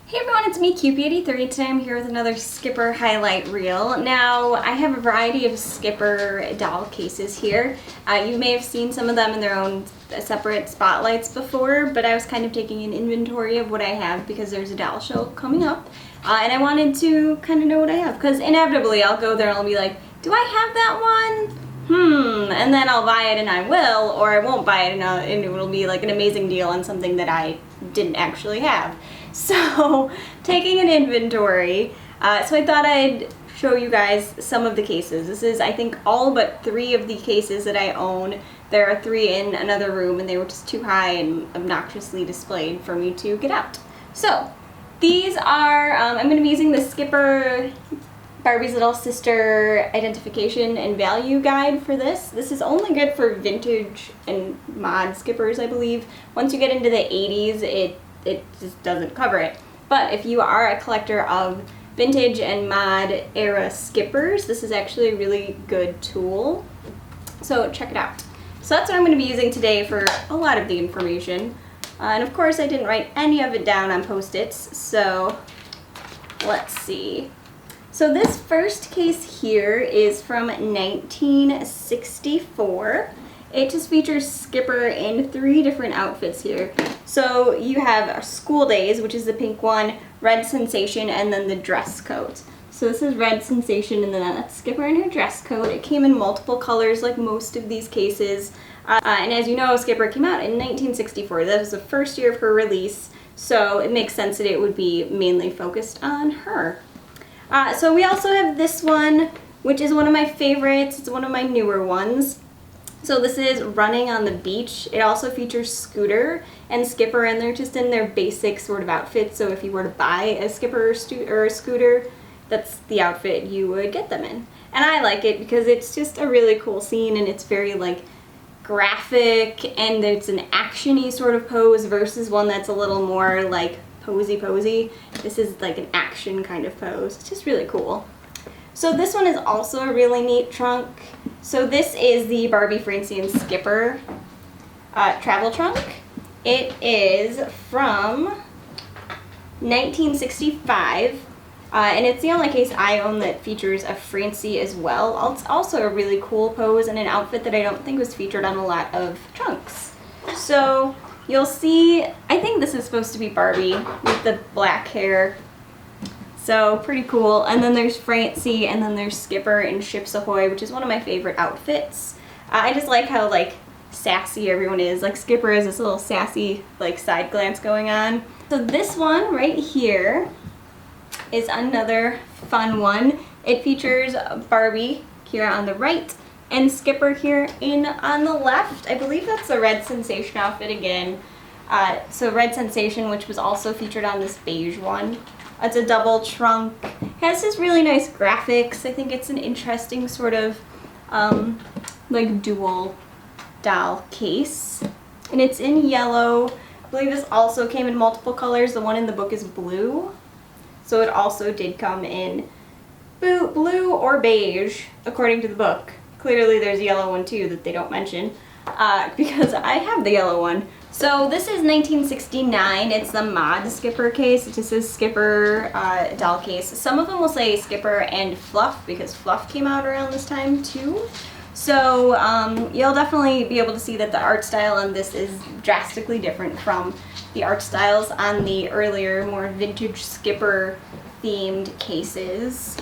Hey everyone, it's me, Cupie83. Today I'm here with another Skipper highlight reel. Now, I have a variety of Skipper doll cases here. You may have seen some of them in their own separate spotlights before, but I was kind of taking an inventory of what I have because there's a doll show coming up. And I wanted to kind of know what I have, because inevitably I'll go there and I'll be like, do I have that one? And then I'll buy it and I will, or I won't buy it and it'll be like an amazing deal on something that I didn't actually have. So, taking an inventory, so I thought I'd show you guys some of the cases. This is, I think, all but 3 of the cases that I own. There are 3 in another room and they were just too high and obnoxiously displayed for me to get out. So, these are, I'm going to be using the Skipper Barbie's Little Sister Identification and Value Guide for this. This is only good for vintage and mod Skippers, I believe. Once you get into the 80s, it just doesn't cover it. But if you are a collector of vintage and mod era Skippers, this is actually a really good tool. So check it out. So that's what I'm going to be using today for a lot of the information. And of course I didn't write any of it down on Post-its, so let's see. So this first case here is from 1964. It just features Skipper in 3 different outfits here. So you have School Days, which is the pink one, Red Sensation, and then the dress coat. So this is Red Sensation, and then that's Skipper in her dress coat. It came in multiple colors like most of these cases. And as you know, Skipper came out in 1964. That was the first year of her release, so it makes sense that it would be mainly focused on her. So we also have this one, which is one of my favorites. It's one of my newer ones. So this is Running on the Beach. It also features Scooter and Skipper, and they're just in their basic sort of outfits. So if you were to buy a Skipper or a Scooter, that's the outfit you would get them in. And I like it because it's just a really cool scene, and it's very like graphic, and it's an action-y sort of pose versus one that's a little more like posy. This is like an action kind of pose. It's just really cool. So this one is also a really neat trunk. So this is the Barbie Francine Skipper travel trunk. It is from 1965, and it's the only case I own that features a Francie as well. It's also a really cool pose and an outfit that I don't think was featured on a lot of trunks. So you'll see, I think this is supposed to be Barbie with the black hair. So pretty cool. And then there's Francie, and then there's Skipper in Ships Ahoy, which is one of my favorite outfits. I just like how like sassy everyone is. Like Skipper has this little sassy like side glance going on. So this one right here is another fun one. It features Barbie here on the right and Skipper here on the left. I believe that's the Red Sensation outfit again. So Red Sensation, which was also featured on this beige one. It's a double trunk. It has this really nice graphics. I think it's an interesting sort of like dual doll case. And it's in yellow. I believe this also came in multiple colors. The one in the book is blue. So it also did come in blue or beige, according to the book. Clearly there's a yellow one too that they don't mention, because I have the yellow one. So this is 1969. It's the mod Skipper case. It just says Skipper doll case. Some of them will say Skipper and Fluff because Fluff came out around this time too. So you'll definitely be able to see that the art style on this is drastically different from the art styles on the earlier, more vintage Skipper themed cases.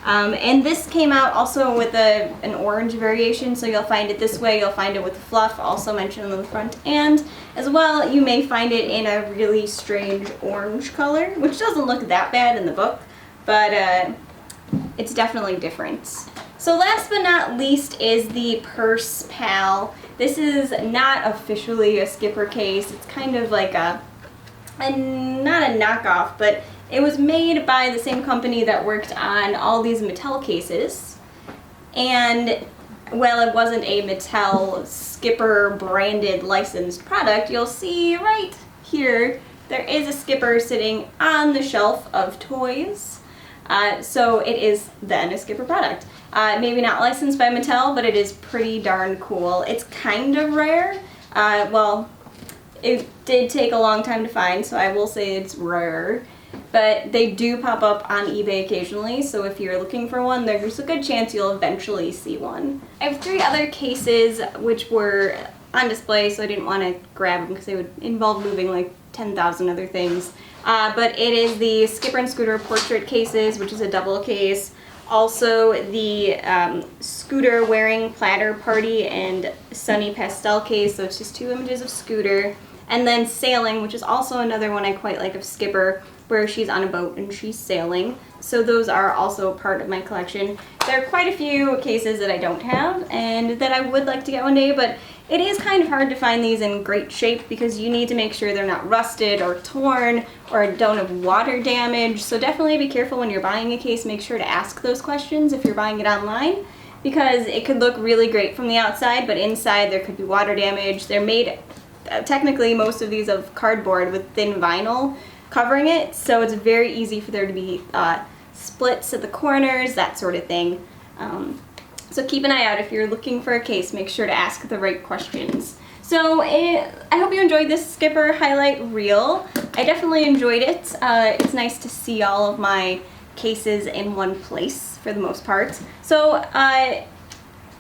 And this came out also with an orange variation, so you'll find it this way. You'll find it with Fluff, also mentioned on the front, and as well you may find it in a really strange orange color, which doesn't look that bad in the book, but it's definitely different. So last but not least is the Purse Pal. This is not officially a Skipper case. It's kind of like not a knockoff, but it was made by the same company that worked on all these Mattel cases, and while it wasn't a Mattel Skipper branded licensed product, you'll see right here there is a Skipper sitting on the shelf of toys, so it is then a Skipper product. Maybe not licensed by Mattel, but it is pretty darn cool. It's kind of rare. Well, it did take a long time to find, so I will say it's rare. but they do pop up on eBay occasionally, so if you're looking for one, there's a good chance you'll eventually see one. I have 3 other cases which were on display, so I didn't want to grab them because they would involve moving like 10,000 other things. But it is the Skipper and Scooter portrait cases, which is a double case. Also the Scooter wearing platter party and sunny pastel case, so it's just 2 images of Scooter. And then sailing, which is also another one I quite like of Skipper, where she's on a boat and she's sailing. So those are also part of my collection. There are quite a few cases that I don't have and that I would like to get one day, but it is kind of hard to find these in great shape because you need to make sure they're not rusted or torn or don't have water damage. So definitely be careful when you're buying a case. Make sure to ask those questions if you're buying it online, because it could look really great from the outside, but inside there could be water damage. They're made, technically most of these, of cardboard with thin vinyl covering it, so it's very easy for there to be splits at the corners, that sort of thing. So keep an eye out if you're looking for a case. Make sure to ask the right questions. So I hope you enjoyed this Skipper highlight reel. I definitely enjoyed it. It's nice to see all of my cases in one place for the most part. So I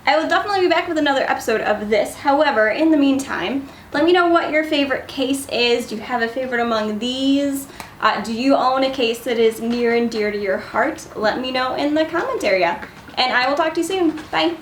will definitely be back with another episode of this. However, in the meantime, let me know what your favorite case is. Do you have a favorite among these? Do you own a case that is near and dear to your heart? Let me know in the comment area. And I will talk to you soon. Bye.